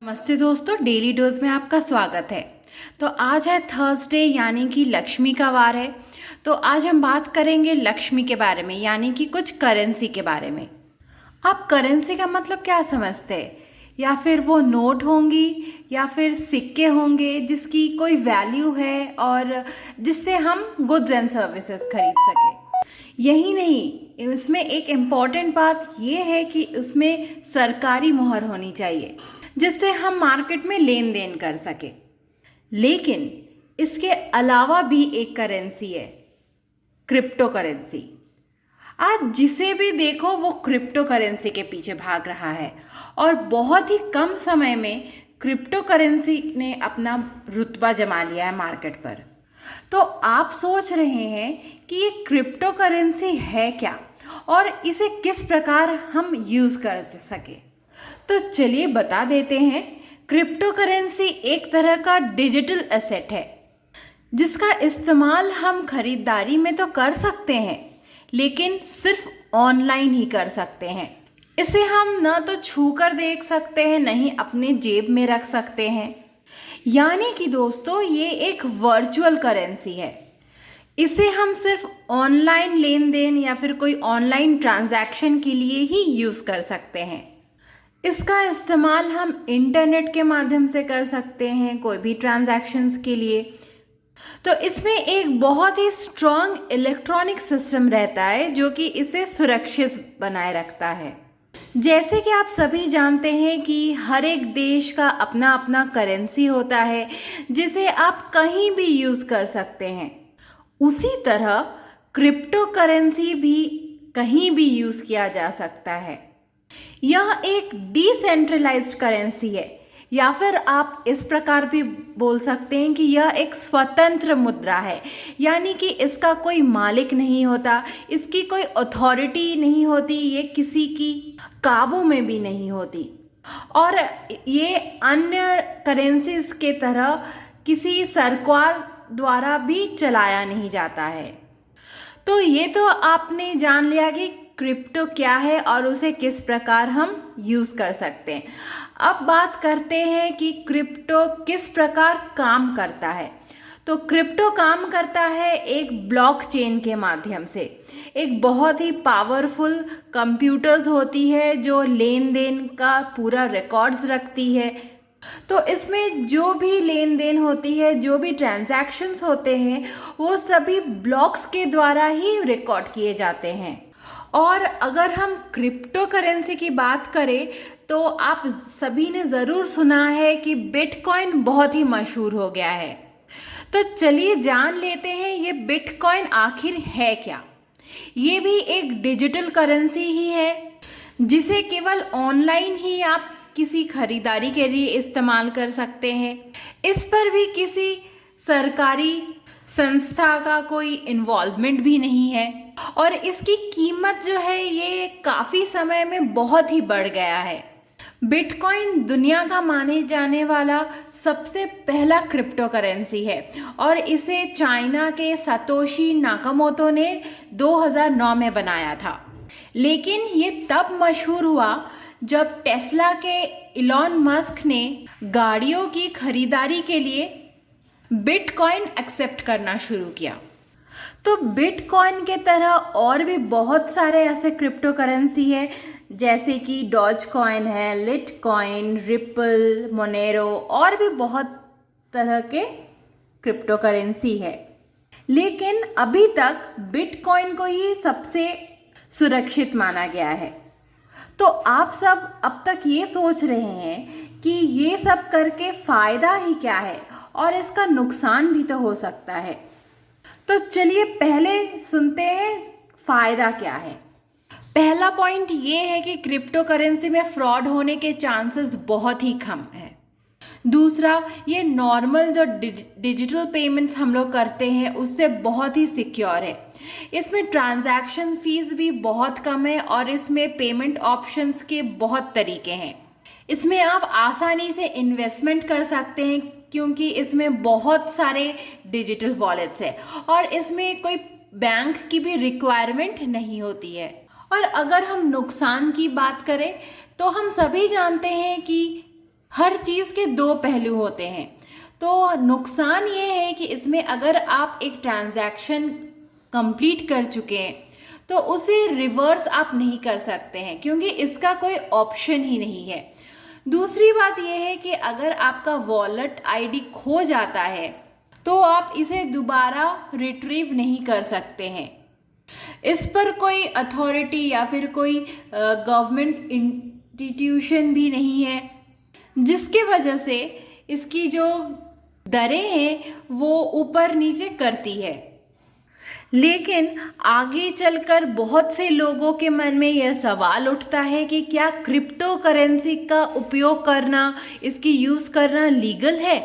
नमस्ते दोस्तों, daily dose में आपका स्वागत है। तो आज है थर्सडे यानी कि लक्ष्मी का वार है। तो आज हम बात करेंगे लक्ष्मी के बारे में यानी कि कुछ करेंसी के बारे में। आप करेंसी का मतलब क्या समझते हैं? या फिर वो नोट होंगी या फिर सिक्के होंगे जिसकी कोई वैल्यू है और जिससे हम गुड्स एंड सर्विसेज खरीद सकें। यही नहीं, इसमें एक इम्पॉर्टेंट बात ये है कि उसमें सरकारी मुहर होनी चाहिए जिससे हम मार्केट में लेन देन कर सके। लेकिन इसके अलावा भी एक करेंसी है, क्रिप्टो करेंसी। आज जिसे भी देखो वो क्रिप्टो करेंसी के पीछे भाग रहा है और बहुत ही कम समय में क्रिप्टो करेंसी ने अपना रुतबा जमा लिया है मार्केट पर। तो आप सोच रहे हैं कि ये क्रिप्टो करेंसी है क्या और इसे किस प्रकार हम यूज़ कर सके। तो चलिए बता देते हैं। क्रिप्टो करेंसी एक तरह का डिजिटल एसेट है जिसका इस्तेमाल हम खरीदारी में तो कर सकते हैं, लेकिन सिर्फ ऑनलाइन ही कर सकते हैं। इसे हम ना तो छू कर देख सकते हैं, न ही अपने जेब में रख सकते हैं। यानी कि दोस्तों, ये एक वर्चुअल करेंसी है। इसे हम सिर्फ ऑनलाइन लेन देन या फिर कोई ऑनलाइन ट्रांजैक्शन के लिए ही यूज़ कर सकते हैं। इसका इस्तेमाल हम इंटरनेट के माध्यम से कर सकते हैं कोई भी ट्रांजैक्शंस के लिए। तो इसमें एक बहुत ही स्ट्रॉन्ग इलेक्ट्रॉनिक सिस्टम रहता है जो कि इसे सुरक्षित बनाए रखता है। जैसे कि आप सभी जानते हैं कि हर एक देश का अपना अपना करेंसी होता है जिसे आप कहीं भी यूज़ कर सकते हैं। उसी तरह क्रिप्टो करेंसी भी कहीं भी यूज़ किया जा सकता है। यह एक डिसेंट्रलाइज्ड करेंसी है, या फिर आप इस प्रकार भी बोल सकते हैं कि यह एक स्वतंत्र मुद्रा है। यानी कि इसका कोई मालिक नहीं होता, इसकी कोई अथॉरिटी नहीं होती, ये किसी की काबू में भी नहीं होती और ये अन्य करेंसीज के तरह किसी सरकार द्वारा भी चलाया नहीं जाता है। तो ये तो आपने जान लिया कि क्रिप्टो क्या है और उसे किस प्रकार हम यूज़ कर सकते हैं। अब बात करते हैं कि क्रिप्टो किस प्रकार काम करता है। तो क्रिप्टो काम करता है एक ब्लॉकचेन के माध्यम से। एक बहुत ही पावरफुल कंप्यूटर्स होती है जो लेन देन का पूरा रिकॉर्ड्स रखती है। तो इसमें जो भी लेन देन होती है, जो भी ट्रांजैक्शंस होते हैं, वो सभी ब्लॉक्स के द्वारा ही रिकॉर्ड किए जाते हैं। और अगर हम क्रिप्टो करेंसी की बात करें तो आप सभी ने ज़रूर सुना है कि बिटकॉइन बहुत ही मशहूर हो गया है। तो चलिए जान लेते हैं ये बिटकॉइन आखिर है क्या। ये भी एक डिजिटल करेंसी ही है जिसे केवल ऑनलाइन ही आप किसी खरीदारी के लिए इस्तेमाल कर सकते हैं। इस पर भी किसी सरकारी संस्था का कोई इन्वॉल्वमेंट भी नहीं है और इसकी कीमत जो है ये काफ़ी समय में बहुत ही बढ़ गया है। बिटकॉइन दुनिया का माने जाने वाला सबसे पहला क्रिप्टो करेंसी है और इसे चाइना के सातोशी नाकामोतो ने 2009 में बनाया था। लेकिन ये तब मशहूर हुआ जब टेस्ला के इलॉन मस्क ने गाड़ियों की खरीदारी के लिए बिटकॉइन एक्सेप्ट करना शुरू किया। तो बिटकॉइन के तरह और भी बहुत सारे ऐसे क्रिप्टो करेंसी है, जैसे कि डॉज कॉइन है, लिट कॉइन, रिपल, मोनेरो और भी बहुत तरह के क्रिप्टो करेंसी है। लेकिन अभी तक बिटकॉइन को ही सबसे सुरक्षित माना गया है। तो आप सब अब तक ये सोच रहे हैं कि ये सब करके फ़ायदा ही क्या है और इसका नुकसान भी तो हो सकता है। तो चलिए पहले सुनते हैं फ़ायदा क्या है। पहला पॉइंट ये है कि क्रिप्टो करेंसी में फ्रॉड होने के चांसेस बहुत ही कम है। दूसरा, ये नॉर्मल जो डिजिटल पेमेंट्स हम लोग करते हैं उससे बहुत ही सिक्योर है। इसमें ट्रांजैक्शन फीस भी बहुत कम है और इसमें पेमेंट ऑप्शंस के बहुत तरीके हैं। इसमें आप आसानी से इन्वेस्टमेंट कर सकते हैं क्योंकि इसमें बहुत सारे डिजिटल वॉलेट्स है और इसमें कोई बैंक की भी रिक्वायरमेंट नहीं होती है। और अगर हम नुकसान की बात करें तो हम सभी जानते हैं कि हर चीज़ के दो पहलू होते हैं। तो नुकसान ये है कि इसमें अगर आप एक ट्रांजैक्शन कंप्लीट कर चुके हैं तो उसे रिवर्स आप नहीं कर सकते हैं, क्योंकि इसका कोई ऑप्शन ही नहीं है। दूसरी बात यह है कि अगर आपका वॉलेट आईडी खो जाता है तो आप इसे दोबारा रिट्रीव नहीं कर सकते हैं। इस पर कोई अथॉरिटी या फिर कोई गवर्नमेंट इंस्टीट्यूशन भी नहीं है, जिसके वजह से इसकी जो दरें हैं वो ऊपर नीचे करती है। लेकिन आगे चलकर बहुत से लोगों के मन में यह सवाल उठता है कि क्या क्रिप्टो करेंसी का उपयोग करना, इसकी यूज़ करना लीगल है?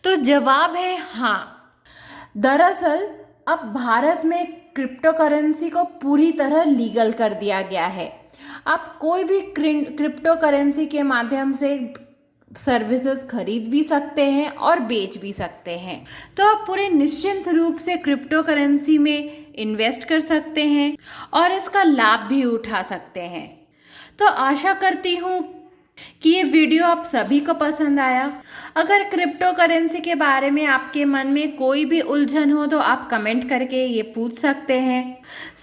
तो जवाब है हाँ। दरअसल अब भारत में क्रिप्टो करेंसी को पूरी तरह लीगल कर दिया गया है। आप कोई भी क्रिप्टो करेंसी के माध्यम से सर्विसेज खरीद भी सकते हैं और बेच भी सकते हैं। तो आप पूरे निश्चिंत रूप से क्रिप्टो करेंसी में इन्वेस्ट कर सकते हैं और इसका लाभ भी उठा सकते हैं। तो आशा करती हूँ कि ये वीडियो आप सभी को पसंद आया। अगर क्रिप्टो करेंसी के बारे में आपके मन में कोई भी उलझन हो तो आप कमेंट करके ये पूछ सकते हैं।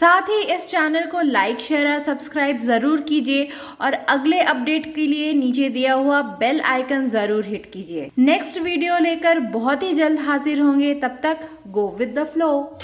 साथ ही इस चैनल को लाइक, शेयर और सब्सक्राइब ज़रूर कीजिए और अगले अपडेट के लिए नीचे दिया हुआ बेल आइकन ज़रूर हिट कीजिए। नेक्स्ट वीडियो लेकर बहुत ही जल्द हाजिर होंगे। तब तक गो विद द फ्लो।